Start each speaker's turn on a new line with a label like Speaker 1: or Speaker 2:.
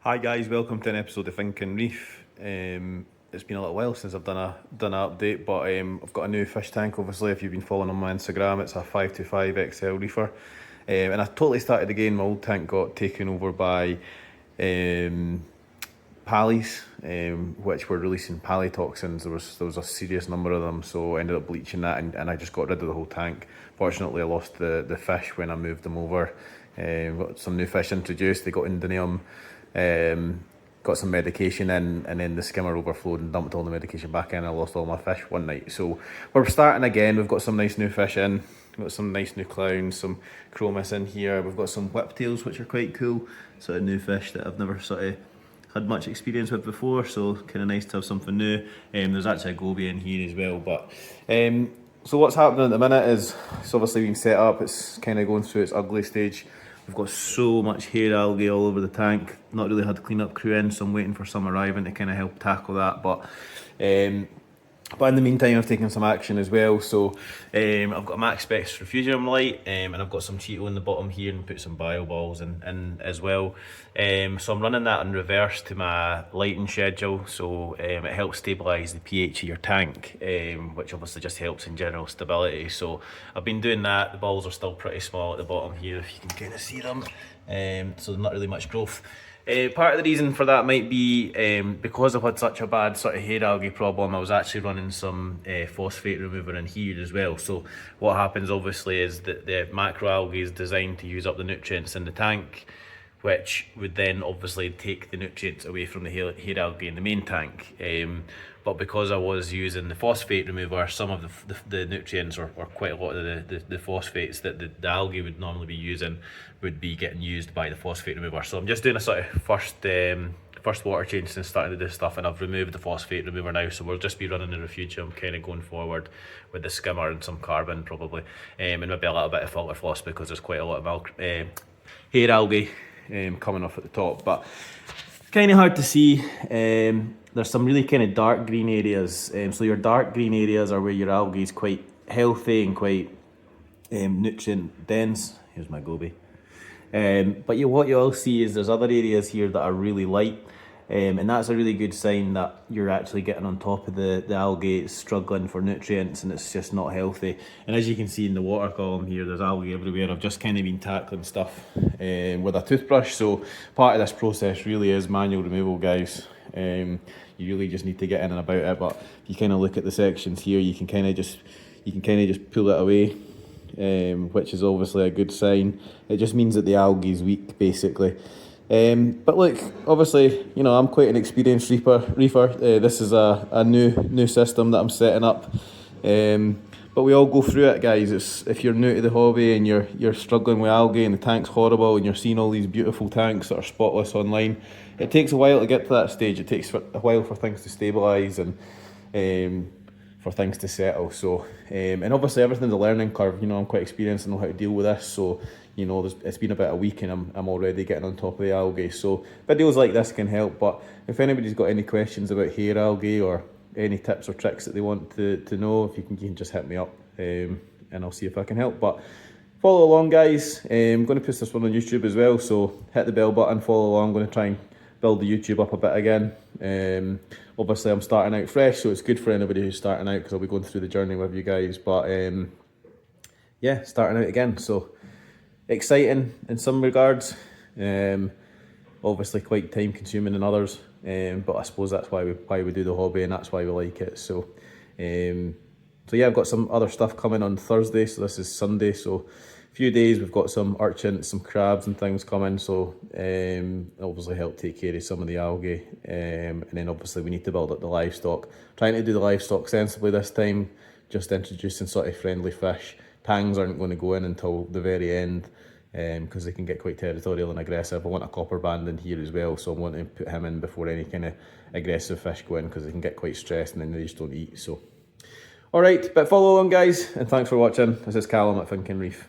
Speaker 1: Hi guys, welcome to an episode of FinKingReef. It's been a little while since I've done an update, but I've got a new fish tank. Obviously, if you've been following on my Instagram, it's a 525 XL reefer, and I totally started again. My old tank got taken over by pallies, which were releasing pallitoxins. There was a serious number of them, so I ended up bleaching that, and I just got rid of the whole tank. Fortunately, I lost the fish when I moved them over. Got some new fish introduced. They got indonium. Got some medication in, and then the skimmer overflowed and dumped all the medication back in. I lost all my fish one night. So we're starting again. We've got some nice new fish in. We've got some nice new clowns, some chromis in here. We've got some whiptails, which are quite cool. Sort of new fish that I've never sort of had much experience with before, so kind of nice to have something new. There's actually a goby in here as well. But so what's happening at the minute is it's obviously been set up. It's kind of going through its ugly stage. We've got so much hair algae all over the tank. Not really had to clean up crew in, so I'm waiting for some arriving to kind of help tackle that. But in the meantime, I've taken some action as well. So I've got a Max Specs Refugium light, and I've got some Cheeto in the bottom here, and put some bio balls in as well. So I'm running that in reverse to my lighting schedule. So it helps stabilise the pH of your tank, which obviously just helps in general stability. So I've been doing that. The balls are still pretty small at the bottom here, if you can kind of see them. So not really much growth. Part of the reason for that might be because I've had such a bad sort of hair algae problem. I was actually running some phosphate remover in here as well. So what happens obviously is that the macroalgae is designed to use up the nutrients in the tank, which would then obviously take the nutrients away from the hair algae in the main tank. But because I was using the phosphate remover, some of the nutrients, or quite a lot of the phosphates that the algae would normally be using, would be getting used by the phosphate remover. So I'm just doing a sort of first water change since starting to do stuff, and I've removed the phosphate remover now, so we'll just be running the refugium kind of going forward with the skimmer and some carbon probably, and maybe a little bit of filter floss because there's quite a lot of hair algae coming off at the top. But kind of hard to see. There's some really kind of dark green areas. So your dark green areas are where your algae is quite healthy and quite nutrient dense. Here's my goby. But what you'll see is there's other areas here that are really light. And that's a really good sign that you're actually getting on top of the algae. It's struggling for nutrients and it's just not healthy. And as you can see in the water column here, there's algae everywhere. I've just kind of been tackling stuff with a toothbrush. So part of this process really is manual removal, guys. You really just need to get in and about it. But if you kind of look at the sections here, you can kind of just pull it away, which is obviously a good sign. It just means that the algae is weak, basically. But look, obviously, you know, I'm quite an experienced reefer. This is a new system that I'm setting up. But we all go through it, guys. If you're new to the hobby and you're struggling with algae and the tank's horrible and you're seeing all these beautiful tanks that are spotless online, it takes a while to get to that stage. It takes a while for things to stabilise and for things to settle. So and obviously everything's a learning curve. You know, I'm quite experienced and know how to deal with this. So you know, it's been about a week and I'm already getting on top of the algae. So videos like this can help. But if anybody's got any questions about hair algae or any tips or tricks that they want to know, if you can just hit me up, and I'll see if I can help. But follow along, guys. I'm going to post this one on YouTube as well, so hit the bell button, follow along. I'm going to try and build the YouTube up a bit again. Obviously I'm starting out fresh, so it's good for anybody who's starting out because I'll be going through the journey with you guys. But yeah, starting out again, so exciting in some regards, obviously quite time consuming in others, but I suppose that's why we do the hobby, and that's why we like it. So yeah, I've got some other stuff coming on Thursday, so this is Sunday, so a few days we've got some urchins, some crabs and things coming, so obviously help take care of some of the algae, and then obviously we need to build up the livestock. Trying to do the livestock sensibly this time, just introducing sort of friendly fish. Tangs aren't going to go in until the very end, because they can get quite territorial and aggressive. I want a copper band in here as well, so I'm wanting to put him in before any kind of aggressive fish go in, because they can get quite stressed and then they just don't eat. So alright, but follow along, guys, and thanks for watching. This is Callum at FinKingReef.